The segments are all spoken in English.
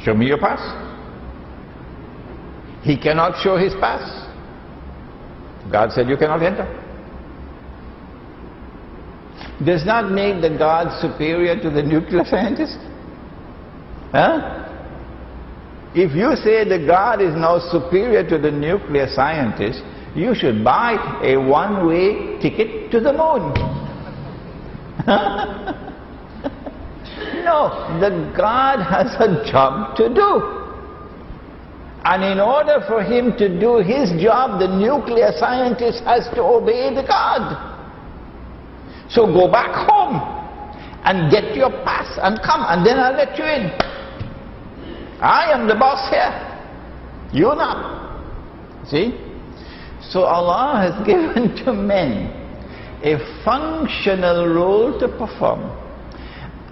Show me your pass. He cannot show his pass. God said, you cannot enter. Does not make the God superior to the nuclear scientist? Huh? If you say the God is now superior to the nuclear scientist, you should buy a one-way ticket to the moon. No, the God has a job to do. And in order for him to do his job, the nuclear scientist has to obey the God. So go back home and get your pass and come, and then I'll let you in. I am the boss here. You're not. See? So Allah has given to men a functional role to perform.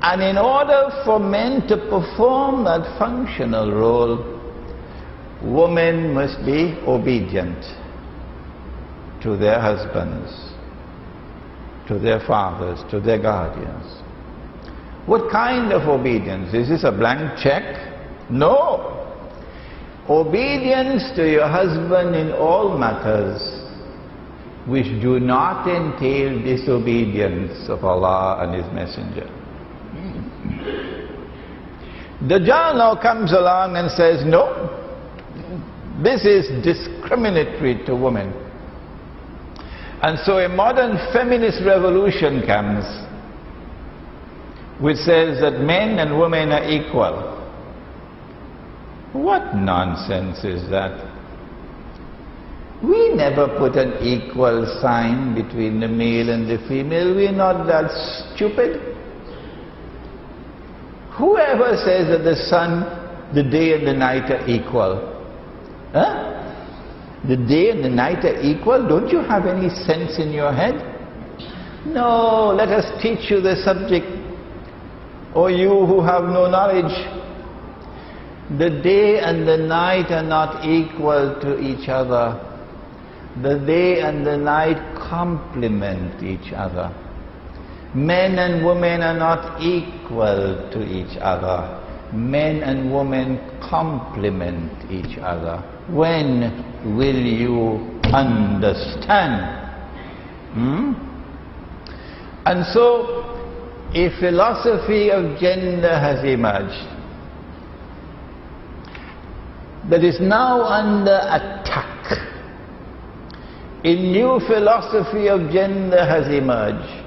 And in order for men to perform that functional role, women must be obedient to their husbands, to their fathers, to their guardians. What kind of obedience? Is this a blank check? No. Obedience to your husband in all matters which do not entail disobedience of Allah and His Messenger. Dajjal now comes along and says, no, this is discriminatory to women. And so a modern feminist revolution comes which says that men and women are equal. What nonsense is that? We never put an equal sign between the male and the female. We're not that stupid. Whoever says that the sun, the day and the night are equal? Huh? The day and the night are equal? Don't you have any sense in your head? No, let us teach you the subject. O you who have no knowledge, the day and the night are not equal to each other. The day and the night complement each other. Men and women are not equal to each other. Men and women complement each other. When will you understand? And so, a philosophy of gender has emerged that is now under attack. A new philosophy of gender has emerged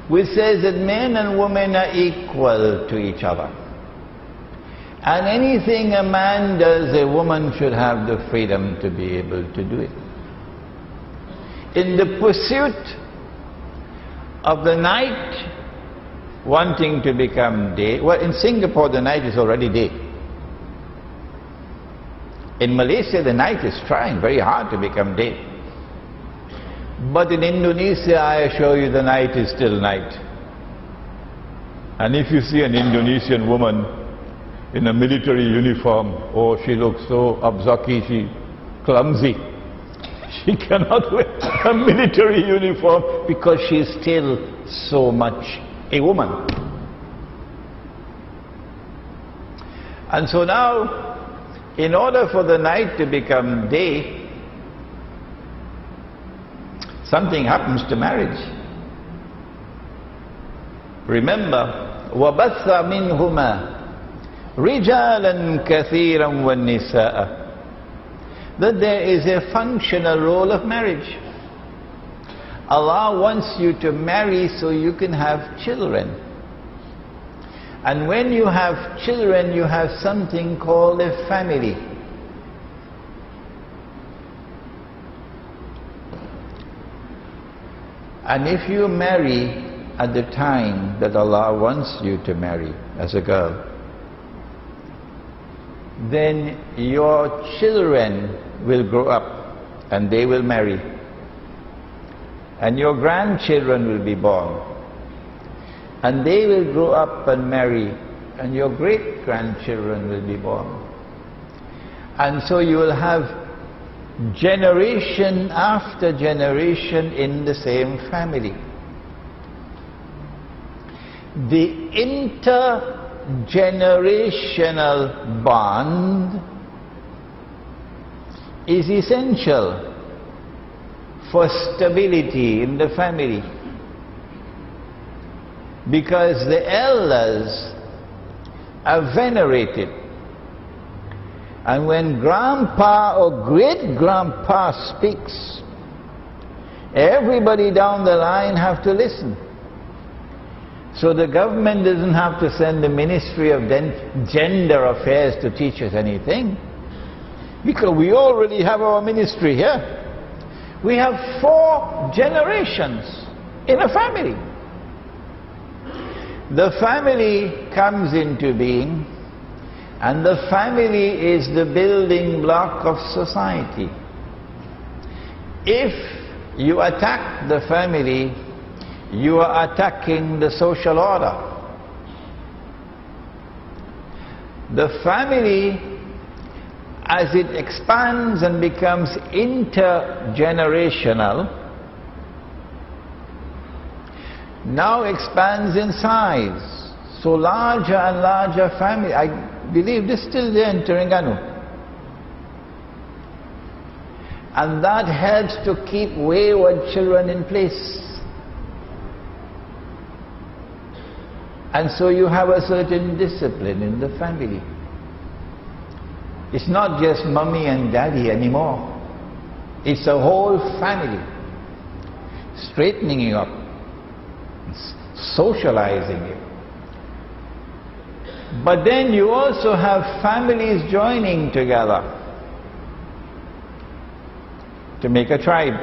which says that men and women are equal to each other. And anything a man does, a woman should have the freedom to be able to do it. In the pursuit of the night wanting to become day, well, in Singapore the night is already day. In Malaysia the night is trying very hard to become day. But in Indonesia, I assure you, the night is still night. And if you see an Indonesian woman in a military uniform, oh, she looks so abzaki, she clumsy. She cannot wear a military uniform because she is still so much a woman. And so now, in order for the night to become day, something happens to marriage. Remember, وَبَثَّ مِنْهُمَا رِجَالًا كَثِيرًا وَالنِّسَاءَ, that there is a functional role of marriage. Allah wants you to marry so you can have children. And when you have children, you have something called a family. And if you marry at the time that Allah wants you to marry as a girl, then your children will grow up and they will marry. And your grandchildren will be born. And they will grow up and marry. And your great-grandchildren will be born. And so you will have generation after generation in the same family. The generational bond is essential for stability in the family, because the elders are venerated, and when grandpa or great-grandpa speaks, everybody down the line have to listen. So the government doesn't have to send the Ministry of Gender Affairs to teach us anything, because we already have our ministry here. We have 4 generations in a family. The family comes into being, and the family is the building block of society. If you attack the family, you are attacking the social order. The family, as it expands and becomes intergenerational, now expands in size. So larger and larger family. I believe this is still there in Terengganu. And that helps to keep wayward children in place. And so you have a certain discipline in the family. It's not just mommy and daddy anymore. It's a whole family. Straightening you up, socializing you. But then you also have families joining together to make a tribe.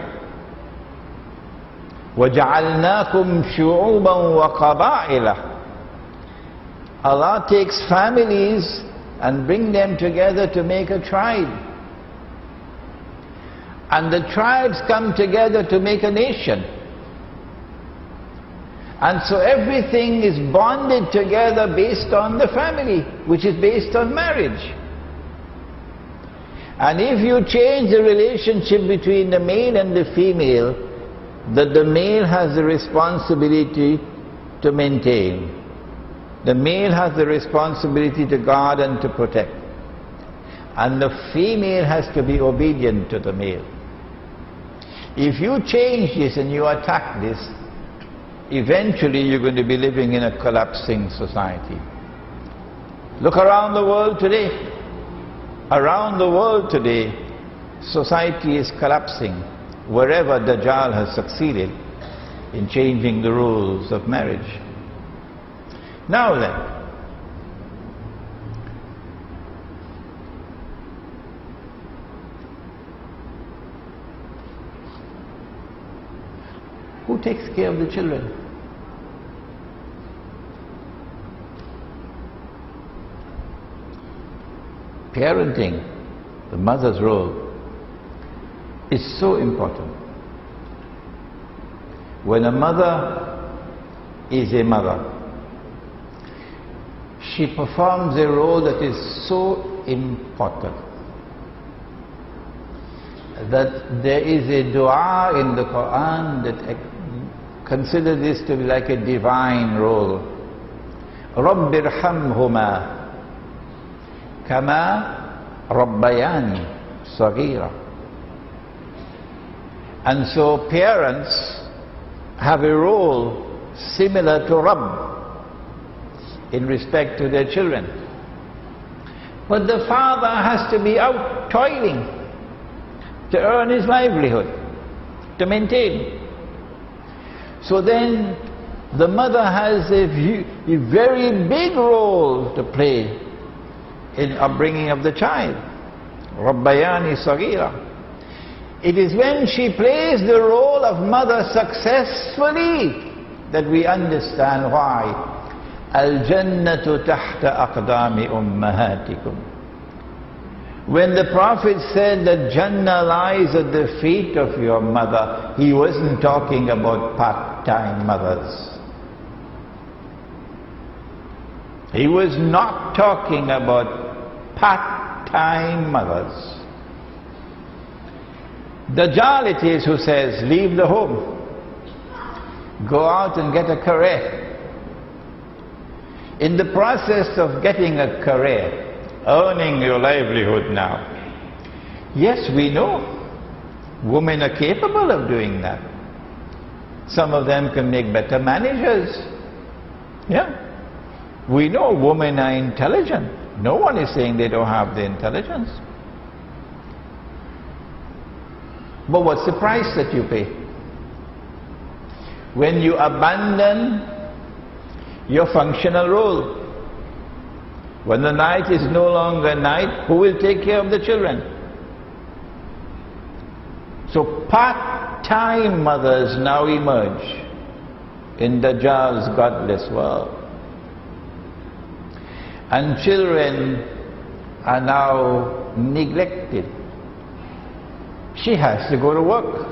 وَجَعَلْنَاكُمْ شُعُوبًا وَقَبَائِلًا. Allah takes families and bring them together to make a tribe. And the tribes come together to make a nation. And so everything is bonded together based on the family, which is based on marriage. And if you change the relationship between the male and the female, that the male has the responsibility to maintain. The male has the responsibility to guard and to protect. And the female has to be obedient to the male. If you change this and you attack this, eventually you're going to be living in a collapsing society. Look around the world today. Around the world today, society is collapsing wherever Dajjal has succeeded in changing the rules of marriage. Now then, who takes care of the children? Parenting, the mother's role, is so important. When a mother is a mother, she performs a role that is so important that there is a dua in the Quran that considers this to be like a divine role. رَبِّ ارْحَمْهُمَا كَمَا رَبَّيَانِي صَغِيرًا. And so parents have a role similar to Rabb in respect to their children. But the father has to be out toiling to earn his livelihood, to maintain. So then the mother has a very big role to play in upbringing of the child. Rabbayani Sagira. It is when she plays the role of mother successfully that we understand why. Al-Jannatu tahta aqdami ummahatikum. When the Prophet said that Jannah lies at the feet of your mother, he wasn't talking about part-time mothers. He was not talking about part-time mothers. Dajjal it is who says, leave the home, go out and get a career. In the process of getting a career, earning your livelihood now, yes, we know women are capable of doing that. Some of them can make better managers. Yeah. We know women are intelligent. No one is saying they don't have the intelligence. But what's the price that you pay? When you abandon your functional role, when the night is no longer night, who will take care of the children? So part-time mothers now emerge in Dajjal's godless world. And children are now neglected. She has to go to work.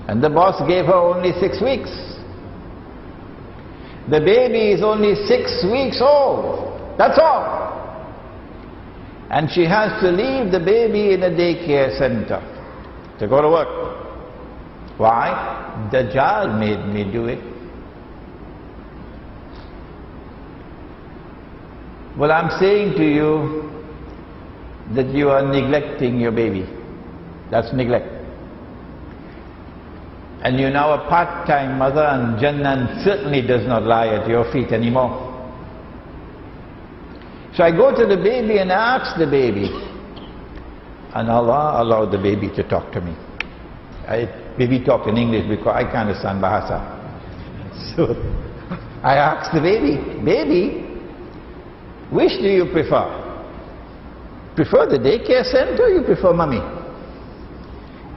And the boss gave her only 6 weeks. The baby is only 6 weeks old. That's all. And she has to leave the baby in a daycare center to go to work. Why? Dajjal made me do it. Well, I'm saying to you that you are neglecting your baby. That's neglect. And you're now a part-time mother, and Jannah certainly does not lie at your feet anymore. So I go to the baby and ask the baby, and Allah allowed the baby to talk to me. Baby talk in English because I can't understand Bahasa. So I asked the baby, baby, which do you prefer? Prefer the daycare center or you prefer mommy?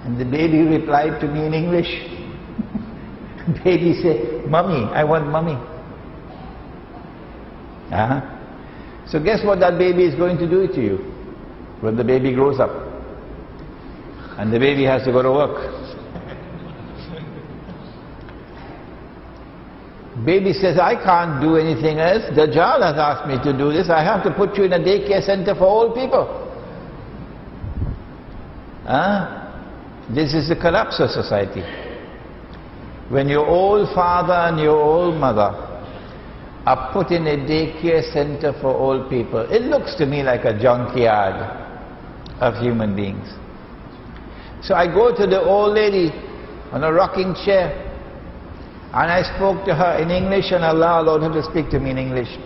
And the baby replied to me in English. Baby said, mommy, I want mommy. So guess what that baby is going to do to you when the baby grows up and the baby has to go to work. Baby says, I can't do anything else. Dajjal has asked me to do this. I have to put you in a daycare center for old people. This is the collapse of society. When your old father and your old mother are put in a daycare center for old people, it looks to me like a junkyard of human beings. So I go to the old lady on a rocking chair, and I spoke to her in English, and Allah allowed her to speak to me in English.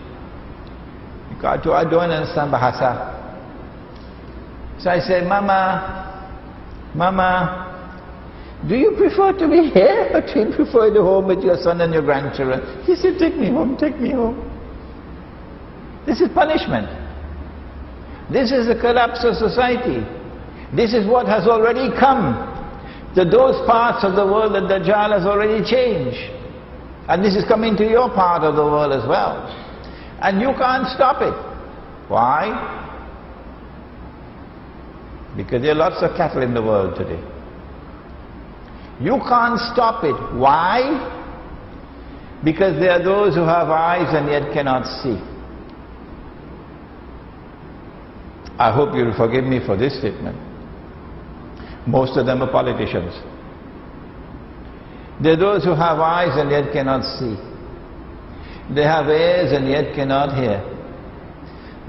Because I don't understand Bahasa. So I said, Mama, do you prefer to be here or do you prefer the home with your son and your grandchildren? He said, take me home, take me home. This is punishment. This is the collapse of society. This is what has already come. To those parts of the world that Dajjal has already changed. And this is coming to your part of the world as well. And you can't stop it. Why? Because there are lots of cattle in the world today. You can't stop it. Why? Because there are those who have eyes and yet cannot see. I hope you'll forgive me for this statement. Most of them are politicians. There are those who have eyes and yet cannot see. They have ears and yet cannot hear.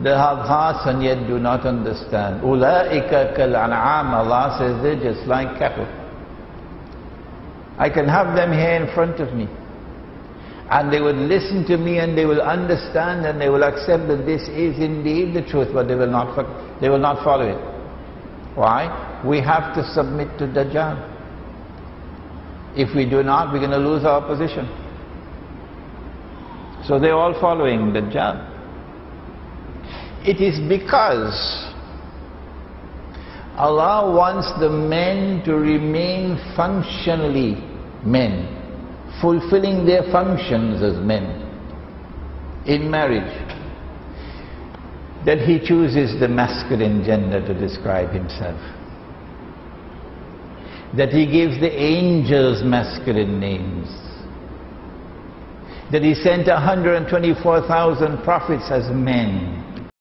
They have hearts and yet do not understand. Ulaika kal an'am, Allah says they're just like cattle. I can have them here in front of me, and they will listen to me and they will understand and they will accept that this is indeed the truth, but they will not follow it. Why? We have to submit to Dajjal. If we do not, we're going to lose our position. So they're all following Dajjal. It is because Allah wants the men to remain functionally men, fulfilling their functions as men in marriage, that He chooses the masculine gender to describe Himself, that He gives the angels masculine names, that He sent 124,000 prophets as men,